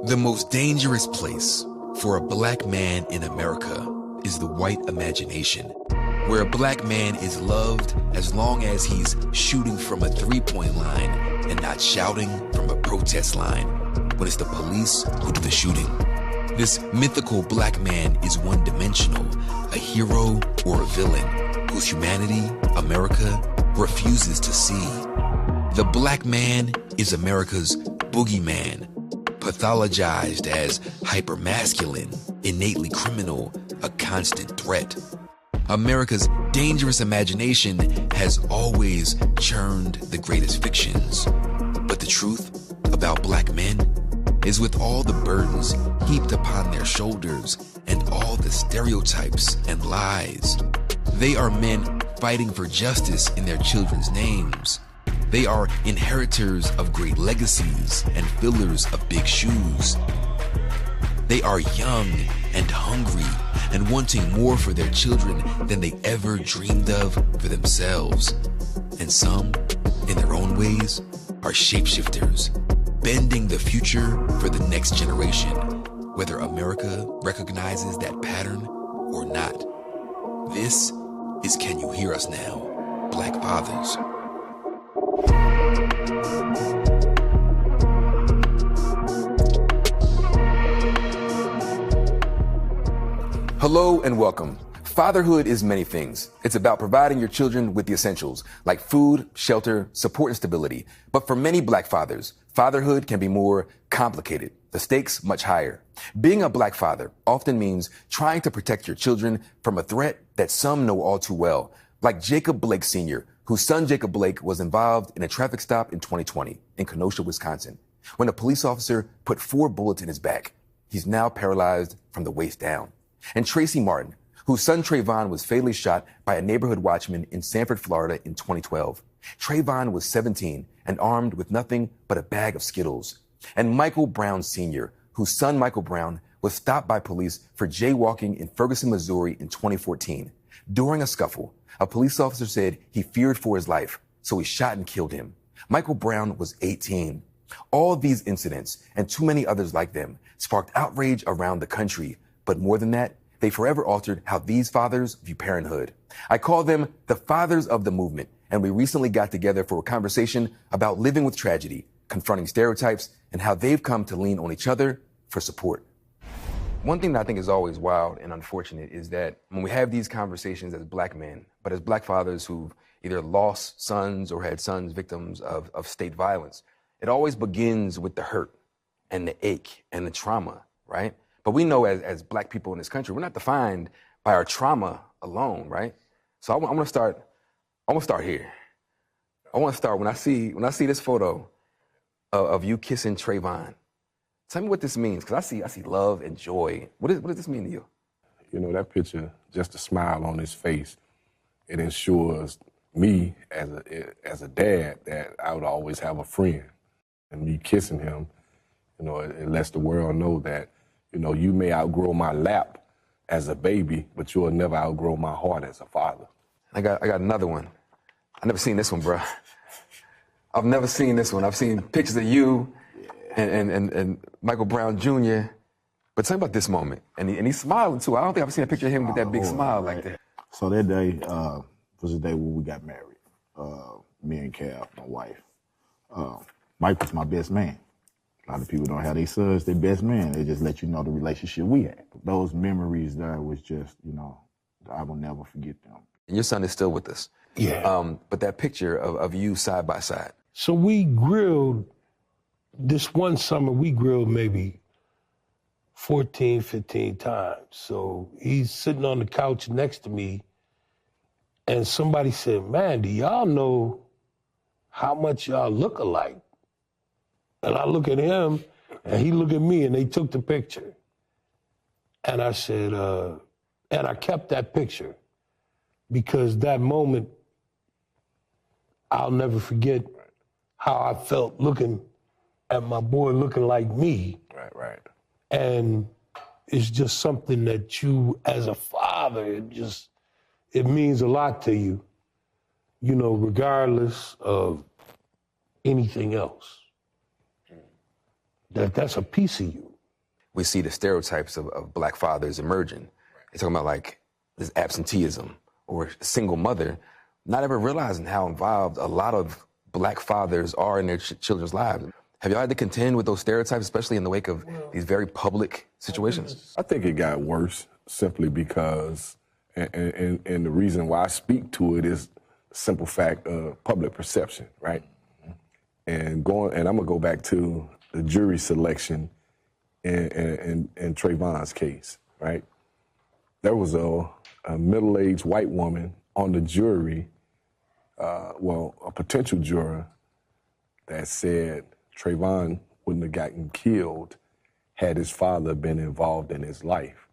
The most dangerous place for a black man in America is the white imagination, where a black man is loved as long as he's shooting from a three-point line and not shouting from a protest line when it's the police who do the shooting. This mythical black man is one-dimensional, a hero or a villain whose humanity America refuses to see. The black man is America's boogeyman, pathologized as hypermasculine, innately criminal, a constant threat. America's dangerous imagination has always churned the greatest fictions. But the truth about black men is, with all the burdens heaped upon their shoulders and all the stereotypes and lies, they are men fighting for justice in their children's names. They are inheritors of great legacies and fillers of big shoes. They are young and hungry and wanting more for their children than they ever dreamed of for themselves. And some, in their own ways, are shapeshifters, bending the future for the next generation, whether America recognizes that pattern or not. This is Can You Hear Us Now, Black Fathers. Hello and welcome. Fatherhood is many things. It's about providing your children with the essentials, like food, shelter, support, and stability. But for many black fathers, fatherhood can be more complicated, the stakes much higher. Being a black father often means trying to protect your children from a threat that some know all too well, like Jacob Blake Sr., whose son Jacob Blake was involved in a traffic stop in 2020 in Kenosha, Wisconsin, when a police officer put 4 bullets in his back. He's now paralyzed from the waist down. And Tracey Martin, whose son Trayvon was fatally shot by a neighborhood watchman in Sanford, Florida in 2012. Trayvon was 17 and armed with nothing but a bag of Skittles. And Michael Brown Sr., whose son Michael Brown was stopped by police for jaywalking in Ferguson, Missouri in 2014. During a scuffle, a police officer said he feared for his life, so he shot and killed him. Michael Brown was 18. All these incidents, and too many others like them, sparked outrage around the country. But more than that, they forever altered how these fathers view parenthood. I call them the fathers of the movement, and we recently got together for a conversation about living with tragedy, confronting stereotypes, and how they've come to lean on each other for support. One thing that I think is always wild and unfortunate is that when we have these conversations as black men, but as black fathers who've either lost sons or had sons victims of state violence, it always begins with the hurt and the ache and the trauma, right? But we know as black people in this country, we're not defined by our trauma alone, right? So I want to start here. I want to start when I see this photo of you kissing Trayvon. Tell me what this means, because I see love and joy. What does this mean to you? You know, that picture, just a smile on his face, it ensures me as a dad that I would always have a friend. And me kissing him, you know, it lets the world know that, you know, you may outgrow my lap as a baby, but you'll never outgrow my heart as a father. I got another one. I've never seen this one, bro. I've never seen this one. I've seen pictures of you and Michael Brown Jr. But tell me about this moment. And he's smiling too. I don't think I've seen a picture of him with that big smile like that. So that day was the day when we got married. Me and Cal, my wife. Mike was my best man. A lot of people don't have their sons, their best man. They just let you know the relationship we had. Those memories there was just, you know, I will never forget them. And your son is still with us. Yeah. But that picture of you side by side. So we grilled, this one summer, we grilled maybe 14, 15 times. So he's sitting on the couch next to me, and somebody said, man, do y'all know how much y'all look alike? And I look at him, and he look at me, and they took the picture. And I said, and I kept that picture, because that moment, I'll never forget how I felt looking at my boy looking like me. Right. And it's just something that you, as a father, it means a lot to you, you know, regardless of anything else. That's a piece of you. we see the stereotypes of black fathers emerging. They're talking about like this absenteeism or single mother, not ever realizing how involved a lot of black fathers are in their children's lives. Have y'all had to contend with those stereotypes, especially in the wake of these very public situations? I think it got worse simply because, and the reason why I speak to it is the simple fact of public perception, right? And I'm gonna go back to the jury selection in Trayvon's case, right? There was a middle-aged white woman on the jury, a potential juror, that said Trayvon wouldn't have gotten killed had his father been involved in his life.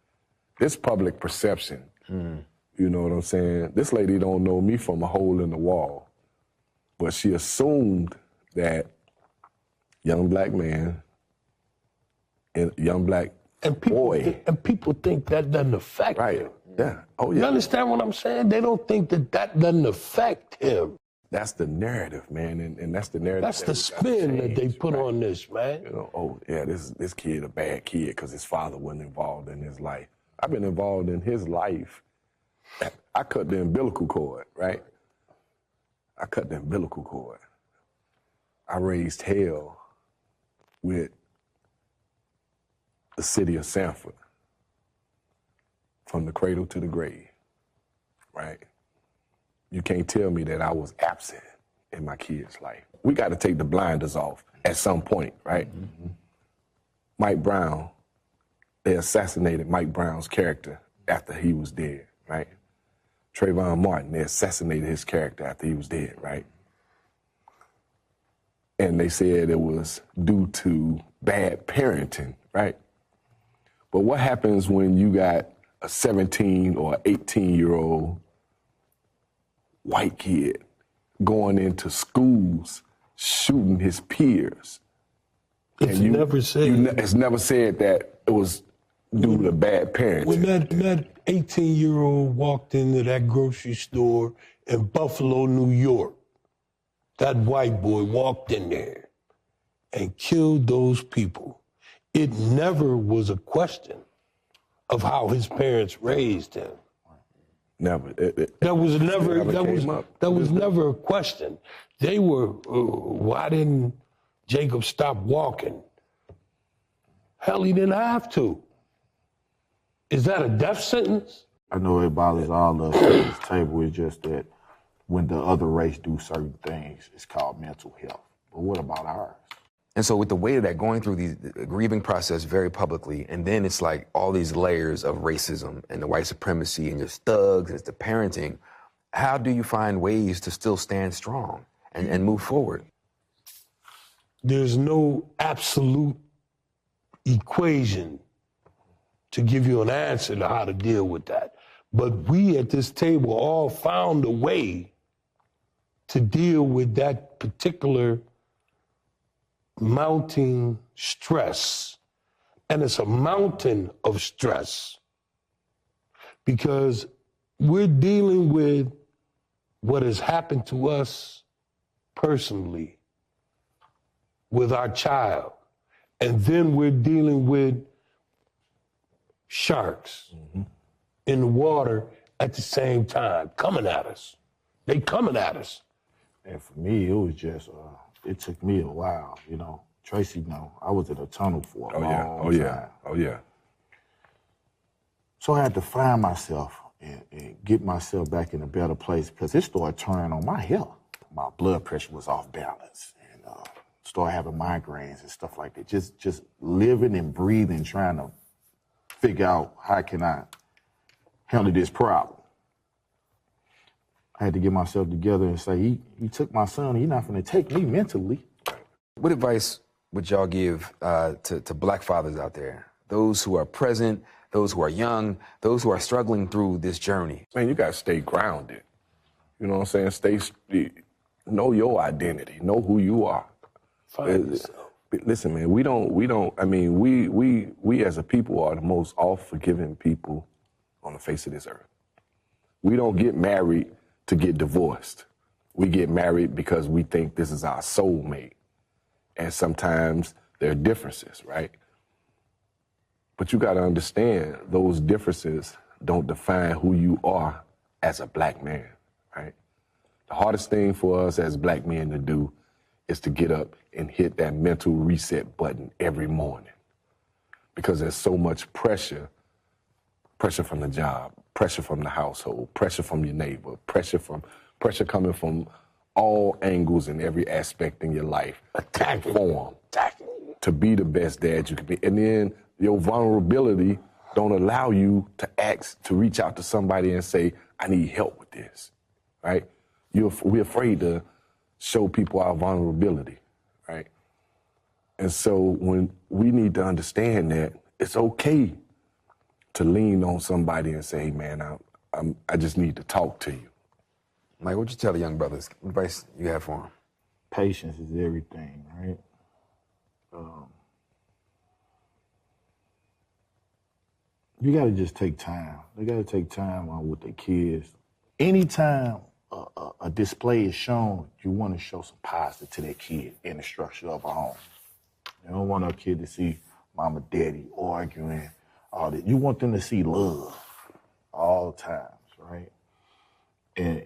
This public perception, you know what I'm saying? This lady don't know me from a hole in the wall, but she assumed that young black man and young black boy. And people think that doesn't affect him. Yeah. Oh, yeah. You understand what I'm saying? They don't think that doesn't affect him. That's the narrative, man, and that's the narrative. That's the spin that they put on this, man. You know, oh yeah, this kid a bad kid because his father wasn't involved in his life. I've been involved in his life. I cut the umbilical cord, right? I cut the umbilical cord. I raised hell with the city of Sanford from the cradle to the grave, right? You can't tell me that I was absent in my kid's life. We got to take the blinders off at some point, right? Mm-hmm. Mike Brown, they assassinated Mike Brown's character after he was dead, right? Trayvon Martin, they assassinated his character after he was dead, right? And they said it was due to bad parenting, right? But what happens when you got a 17 or 18-year-old white kid going into schools shooting his peers? It's never said. It's never said that it was due to bad parenting. When that 18-year-old walked into that grocery store in Buffalo, New York, that white boy walked in there and killed those people. It never was a question of how his parents raised him. Never. That was never a question. They were, why didn't Jacob stop walking? Hell, he didn't have to. Is that a death sentence? I know it bothers all of us at this table. It's just that when the other race do certain things, it's called mental health. But what about ours? And so with the way that going through the grieving process very publicly, and then it's like all these layers of racism and the white supremacy and just thugs and it's the parenting, how do you find ways to still stand strong and move forward? There's no absolute equation to give you an answer to how to deal with that. But we at this table all found a way to deal with that particular mounting stress. And it's a mountain of stress because we're dealing with what has happened to us personally with our child. And then we're dealing with sharks in the water at the same time, coming at us. They coming at us. And for me, it was just, it took me a while, you know. Tracey, I was in a tunnel for a long time. Oh, yeah. So I had to find myself and get myself back in a better place because it started turning on my health. My blood pressure was off balance and started having migraines and stuff like that. Just living and breathing, trying to figure out how can I handle this problem. I had to get myself together and say, he took my son, he's not going to take me mentally. What advice would y'all give to black fathers out there? Those who are present, those who are young, those who are struggling through this journey? Man, you got to stay grounded. You know what I'm saying? Know your identity. Know who you are. Listen, man, we as a people are the most all-forgiving people on the face of this earth. We don't get married to get divorced. We get married because we think this is our soulmate. And sometimes there are differences, right? But you got to understand, those differences don't define who you are as a black man, right? The hardest thing for us as black men to do is to get up and hit that mental reset button every morning, because there's so much pressure from the job, pressure from the household, pressure from your neighbor, pressure coming from all angles and every aspect in your life to perform, to be the best dad you can be. And then your vulnerability don't allow you to reach out to somebody and say, I need help with this, right? We're afraid to show people our vulnerability, right? And so when we need to understand that it's okay to lean on somebody and say, hey, man, I just need to talk to you. Mike, what'd you tell the young brothers? What advice you have for them? Patience is everything, right? You got to just take time. They got to take time on with their kids. Anytime a display is shown, you want to show some positive to that kid in the structure of a home. You don't want a kid to see mama, daddy arguing, all that. You want them to see love all times, right? And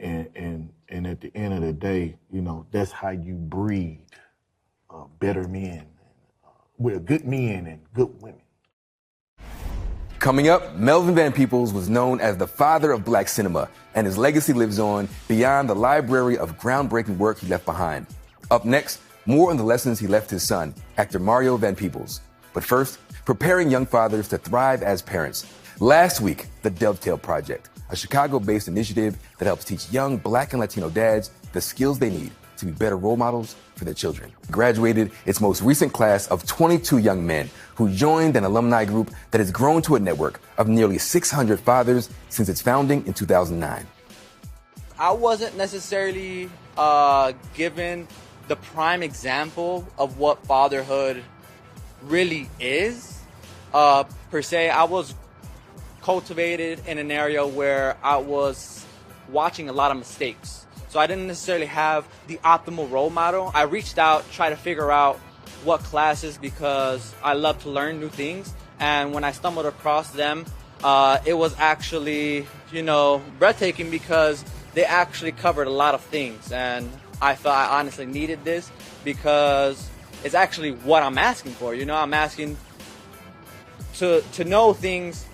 at the end of the day, you know, that's how you breed better men, good men and good women. Coming up, Melvin Van Peebles was known as the father of black cinema, and his legacy lives on beyond the library of groundbreaking work he left behind. Up next, more on the lessons he left his son, actor Mario Van Peebles. But first, preparing young fathers to thrive as parents. Last week, the Dovetail Project, a Chicago-based initiative that helps teach young black and Latino dads the skills they need to be better role models for their children. Graduated its most recent class of 22 young men who joined an alumni group that has grown to a network of nearly 600 fathers since its founding in 2009. I wasn't necessarily given the prime example of what fatherhood really is, per se. I was cultivated in an area where I was watching a lot of mistakes. So I didn't necessarily have the optimal role model. I reached out, tried to figure out what classes, because I love to learn new things. And when I stumbled across them, it was actually, breathtaking, because they actually covered a lot of things. And I felt I honestly needed this, because it's actually what I'm asking for. I'm asking to know things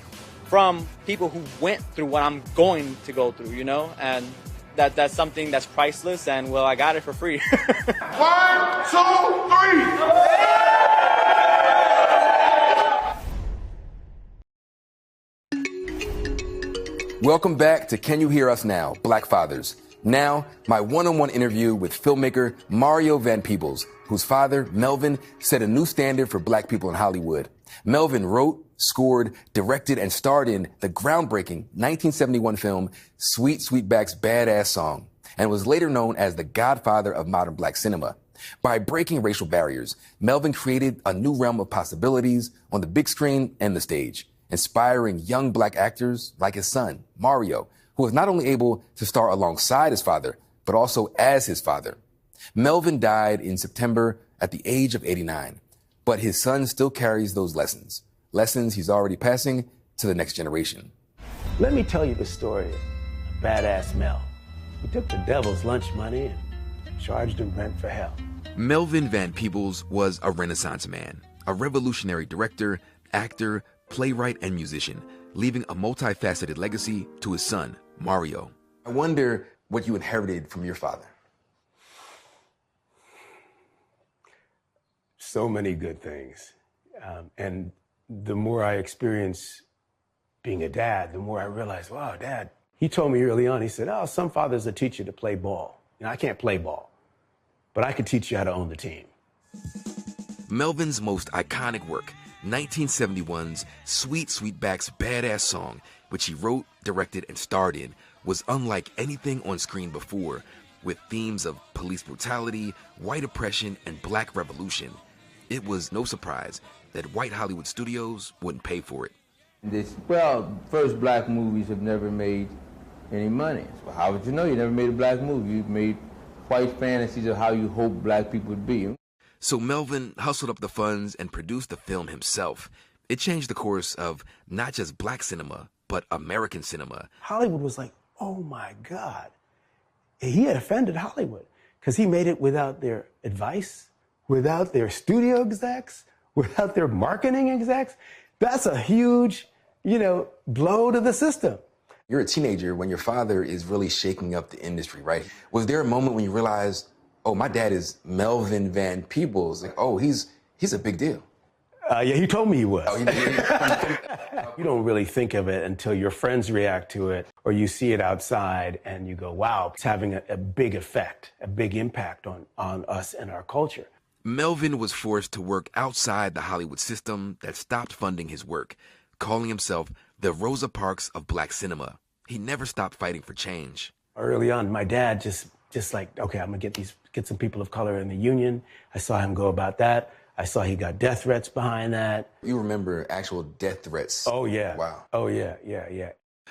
from people who went through what I'm going to go through, and that's something that's priceless, and well, I got it for free. 1, 2, 3. Welcome back to Can You Hear Us Now, Black Fathers. Now, my one-on-one interview with filmmaker Mario Van Peebles, whose father, Melvin, set a new standard for black people in Hollywood. Melvin wrote, scored, directed, and starred in the groundbreaking 1971 film Sweet Sweetback's Badass Song, and was later known as the godfather of modern black cinema. By breaking racial barriers, Melvin created a new realm of possibilities on the big screen and the stage, inspiring young black actors like his son, Mario, who was not only able to star alongside his father, but also as his father. Melvin died in September at the age of 89, but his son still carries those lessons he's already passing to the next generation. Let me tell you the story of Badass Mel. He took the devil's lunch money and charged him rent for hell. Melvin Van Peebles was a Renaissance man, a revolutionary director, actor, playwright, and musician, leaving a multifaceted legacy to his son, Mario. I wonder what you inherited from your father. So many good things. And the more I experience being a dad, the more I realize, wow, Dad, he told me early on, he said, some fathers will teach you to play ball. I can't play ball, but I could teach you how to own the team. Melvin's most iconic work, 1971's Sweet Sweetback's Badass Song, which he wrote, directed, and starred in, was unlike anything on screen before, with themes of police brutality, white oppression, and black revolution. It was no surprise that white Hollywood studios wouldn't pay for it. First black movies have never made any money. So how would you know? You never made a black movie. You made white fantasies of how you hope black people would be. So Melvin hustled up the funds and produced the film himself. It changed the course of not just black cinema, but American cinema. Hollywood was like, oh my God. He had offended Hollywood because he made it without their advice, without their studio execs, without their marketing execs. That's a huge, blow to the system. You're a teenager when your father is really shaking up the industry, right? Was there a moment when you realized, oh, my dad is Melvin Van Peebles? Like, oh, he's a big deal. Yeah, he told me he was. Oh, you don't really think of it until your friends react to it or you see it outside and you go, wow, it's having a big effect, a big impact on us and our culture. Melvin was forced to work outside the Hollywood system that stopped funding his work, calling himself the Rosa Parks of black cinema. He never stopped fighting for change. Early on, my dad just like, okay, I'm gonna get some people of color in the union. I saw him go about that. I saw he got death threats behind that. You remember actual death threats? Oh, yeah. Wow. Oh, yeah.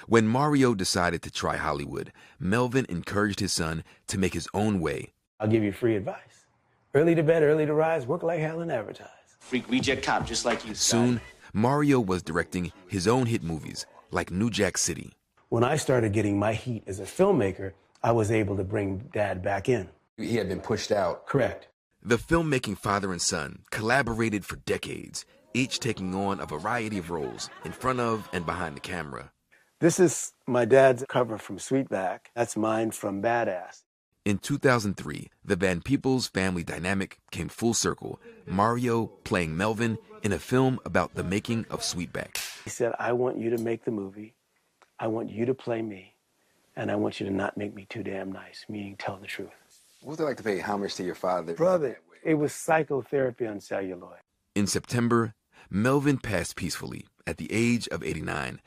When Mario decided to try Hollywood, Melvin encouraged his son to make his own way. I'll give you free advice. Early to bed, early to rise, work like hell and advertise. Freak reject cop, just like you. Soon, Mario was directing his own hit movies, like New Jack City. When I started getting my heat as a filmmaker, I was able to bring Dad back in. He had been pushed out. Correct. The filmmaking father and son collaborated for decades, each taking on a variety of roles in front of and behind the camera. This is my dad's cover from Sweetback. That's mine from Badass. In 2003, the Van Peebles family dynamic came full circle, Mario playing Melvin in a film about the making of Sweetback. He said, I want you to make the movie, I want you to play me, and I want you to not make me too damn nice, meaning tell the truth. What was it like to pay homage to your father? Brother, it was psychotherapy on celluloid. In September, Melvin passed peacefully at the age of 89,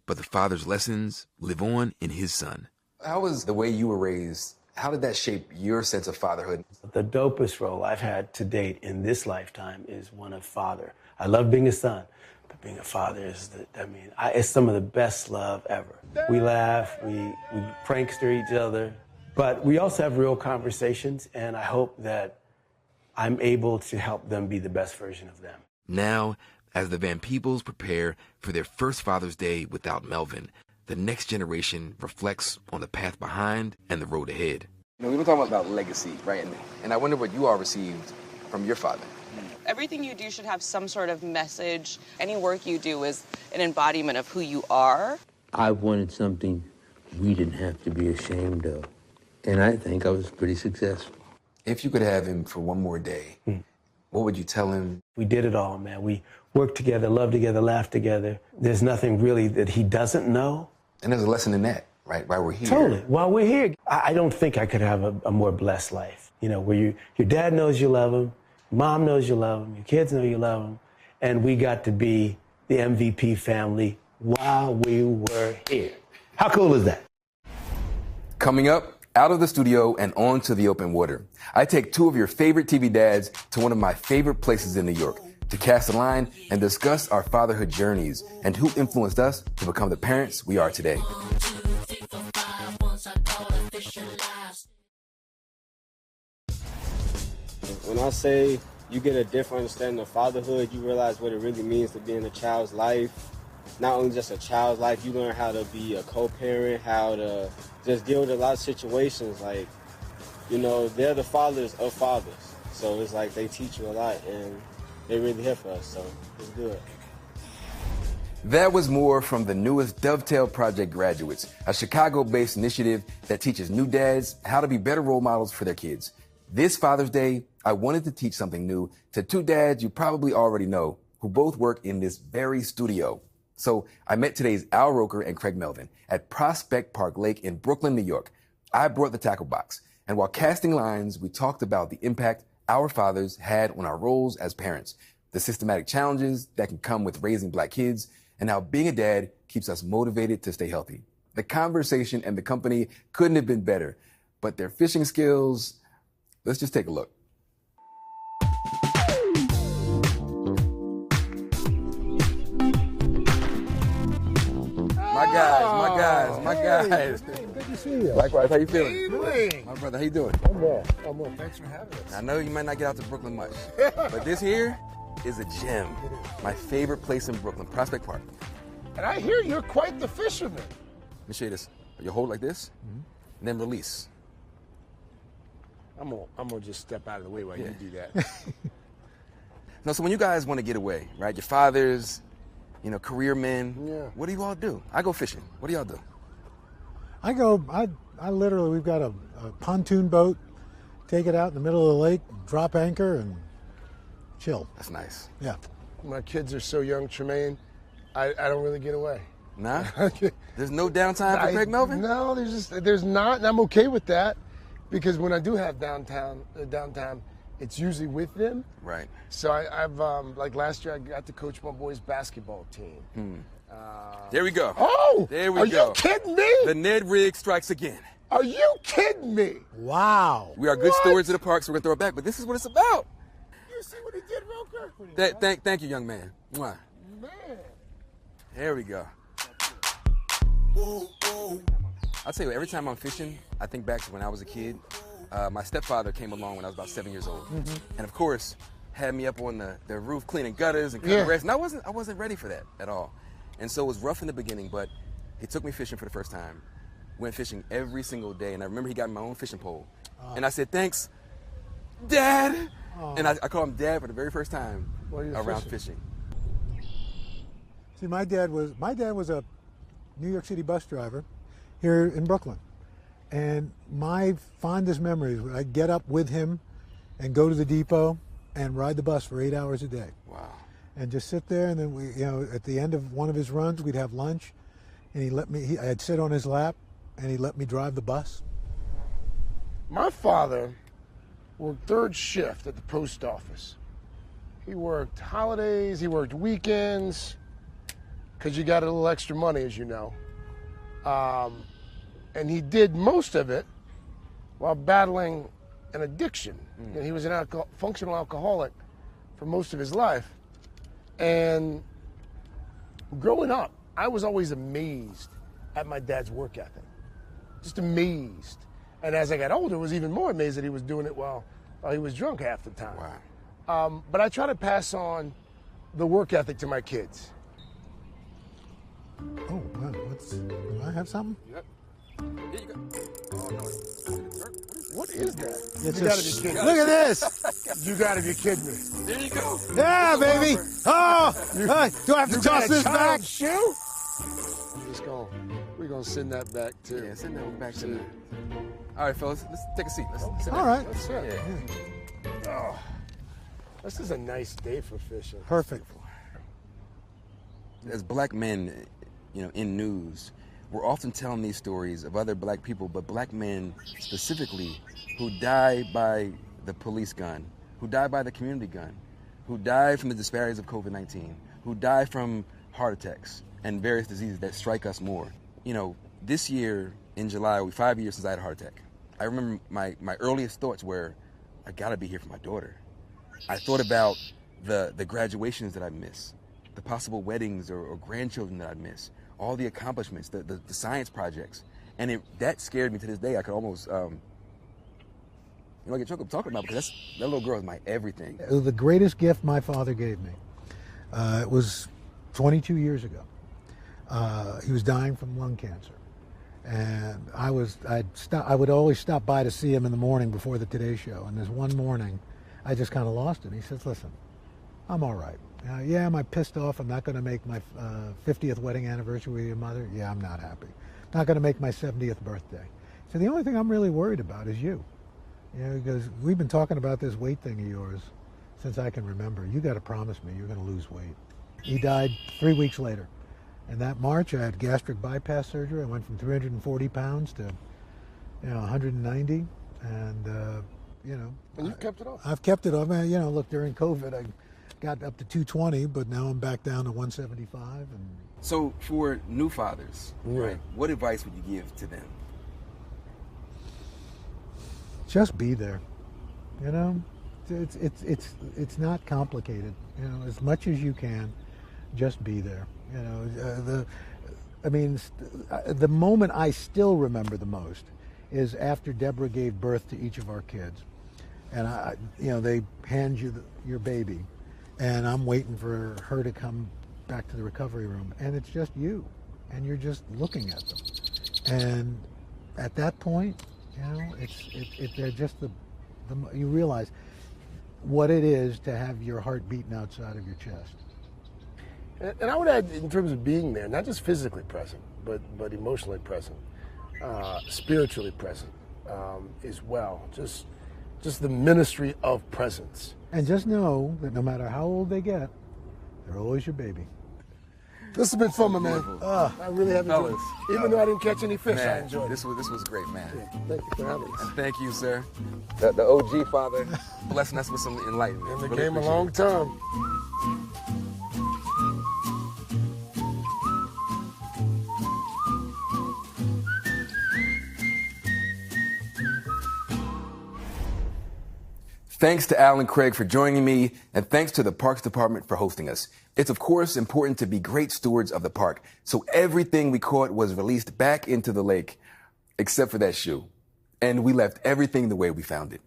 but the father's lessons live on in his son. How was the way you were raised? How did that shape your sense of fatherhood? The dopest role I've had to date in this lifetime is one of father. I love being a son, but being a father is, it's some of the best love ever. We laugh, we prankster each other, but we also have real conversations, and I hope that I'm able to help them be the best version of them. Now, as the Van Peebles prepare for their first Father's Day without Melvin, the next generation reflects on the path behind and the road ahead. We were talking about legacy, right? And I wonder what you all received from your father. Everything you do should have some sort of message. Any work you do is an embodiment of who you are. I wanted something we didn't have to be ashamed of. And I think I was pretty successful. If you could have him for one more day, what would you tell him? We did it all, man. We worked together, loved together, laughed together. There's nothing really that he doesn't know. And there's a lesson in that, right? While we're here. Totally. While we're here, I don't think I could have a more blessed life. Where your dad knows you love him, mom knows you love him, your kids know you love him, and we got to be the MVP family while we were here. How cool is that? Coming up, out of the studio and onto the open water, I take two of your favorite TV dads to one of my favorite places in New York to cast a line and discuss our fatherhood journeys and who influenced us to become the parents we are today. When I say you get a different understanding of fatherhood, you realize what it really means to be in a child's life. Not only just a child's life, you learn how to be a co-parent, how to just deal with a lot of situations. Like, they're the fathers of fathers. So it's like they teach you a lot, and they're really here for us, so it's good. That was more from the newest Dovetail Project graduates, a Chicago-based initiative that teaches new dads how to be better role models for their kids. This Father's Day, I wanted to teach something new to two dads you probably already know who both work in this very studio. So I met today's Al Roker and Craig Melvin at Prospect Park Lake in Brooklyn, New York. I brought the tackle box, and while casting lines, we talked about the impact our fathers had on our roles as parents, the systematic challenges that can come with raising black kids, and how being a dad keeps us motivated to stay healthy. The conversation and the company couldn't have been better, but their fishing skills, let's just take a look. My guys. Hey, good to see you. Likewise, how you feeling? How you doing? My brother, how you doing? I'm well. Thanks for having us. I know you might not get out to Brooklyn much, but this here, is a gem. My favorite place in Brooklyn, Prospect Park. And I hear you're quite the fisherman. Let me show you this. You hold it like this, and then release. I'm gonna just step out of the way while you do that. No, so when you guys want to get away, right? Your fathers, you know, career men. What do you all do? I go fishing. What do y'all do? I literally, we've got a pontoon boat, take it out in the middle of the lake, drop anchor, and chill. That's nice. Yeah. My kids are so young, Traymaine, I don't really get away. Nah? There's no downtime for Craig Melvin? No, there's not, and I'm okay with that, because when I do have downtime, it's usually with them. Right. So I've like last year, I got to coach my boys' basketball team. There we go. Oh! There we are go. You kidding me? The Ned rig strikes again. Are you kidding me? Wow. We are good stewards of the park, so we're going to throw it back, but this is what it's about. You see what he did, Roker? Thank you, young man. Mwah. Man. There we go. I'll tell you, every time I'm fishing, I think back to when I was a kid. My stepfather came along when I was about 7 years old. And of course, had me up on the roof cleaning gutters and cutting grass. And I wasn't ready for that at all. And so it was rough in the beginning, but he took me fishing for the first time. Went fishing every single day. And I remember he got me my own fishing pole. And I said, thanks, Dad. And I called him Dad for the very first time around fishing. See, my dad was a New York City bus driver here in Brooklyn. And my fondest memories, I'd get up with him and go to the depot and ride the bus for 8 hours a day. Wow. And just sit there, and then we, you know, at the end of one of his runs, we'd have lunch, and I'd sit on his lap, and he let me drive the bus. My father worked third shift at the post office. He worked holidays, he worked weekends, because you got a little extra money, as you know. And he did most of it while battling an addiction. And he was an functional alcoholic for most of his life. And growing up, I was always amazed at my dad's work ethic. Just amazed. And as I got older, I was even more amazed that he was doing it while he was drunk half the time. Wow. But I try to pass on the work ethic to my kids. Oh, wow. Do I have something? Yep. Here you go. Oh, no. What is that? It's You gotta be kidding me. Look at this. You gotta be kidding me. There you go. Yeah, baby. Oh, do I have to toss this back? Shoe? We're gonna send that back too. Yeah, send that one back to me. All right, fellas, let's take a seat. Let's sit All down. right. That's it. Oh, this is a nice day for fishing. Perfect. As black men, you know, in news, we're often telling these stories of other black people, but black men specifically who die by the police gun, who die by the community gun, who die from the disparities of COVID-19, who die from heart attacks and various diseases that strike us more. You know, this year in July, will be 5 years since I had a heart attack. I remember my earliest thoughts were, I gotta be here for my daughter. I thought about the graduations that I miss, the possible weddings or grandchildren that I miss, all the accomplishments, the science projects. And that scared me to this day. I could almost, I get choked up talking about it because that little girl is my everything. It was the greatest gift my father gave me. It was 22 years ago. He was dying from lung cancer. And I would always stop by to see him in the morning before the Today Show. And this one morning, I just kind of lost it. He says, listen, I'm all right. Yeah, am I pissed off? I'm not going to make my 50th wedding anniversary with your mother? Yeah, I'm not happy. Not going to make my 70th birthday. So the only thing I'm really worried about is you. You know, because we've been talking about this weight thing of yours since I can remember. You got to promise me you're going to lose weight. He died 3 weeks later. And that March, I had gastric bypass surgery. I went from 340 pounds to, 190. And, And you've kept it off. I've kept it off. Look, during COVID, I got up to 220, but now I'm back down to 175. And So for new fathers, right, what advice would you give to them? just be there. You know, it's not complicated. You know, as much as you can, just be there. You know, the moment I still remember the most is after Deborah gave birth to each of our kids, and they hand you your baby, and I'm waiting for her to come back to the recovery room, and it's just you, and you're just looking at them. And at that point, you know, they're just you realize what it is to have your heart beating outside of your chest. And I would add, in terms of being there, not just physically present, but emotionally present, spiritually present as well. Just the ministry of presence. And just know that no matter how old they get, they're always your baby. This has been fun, my man. I really have enjoyed it. Even though I didn't catch any fish, Man, I enjoyed it. This was great, man. Yeah, thank you for having us. And thank you, sir. The OG father blessing us with some enlightenment. In the Really game a appreciate long it. time. Thanks to Al and Craig for joining me, and thanks to the Parks Department for hosting us. It's, of course, important to be great stewards of the park, so everything we caught was released back into the lake, except for that shoe. And we left everything the way we found it.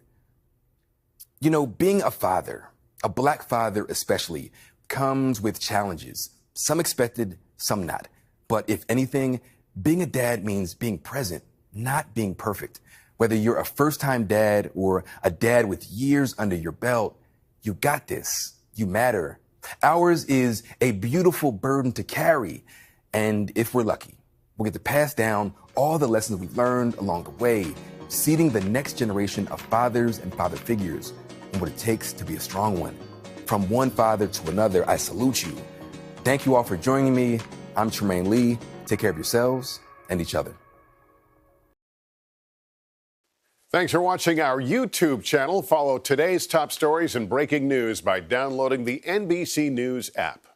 You know, being a father, a black father especially, comes with challenges. Some expected, some not. But if anything, being a dad means being present, not being perfect. Whether you're a first-time dad or a dad with years under your belt, you got this. You matter. Ours is a beautiful burden to carry. And if we're lucky, we'll get to pass down all the lessons we've learned along the way, seeding the next generation of fathers and father figures and what it takes to be a strong one. From one father to another, I salute you. Thank you all for joining me. I'm Trymaine Lee. Take care of yourselves and each other. Thanks for watching our YouTube channel. Follow today's top stories and breaking news by downloading the NBC News app.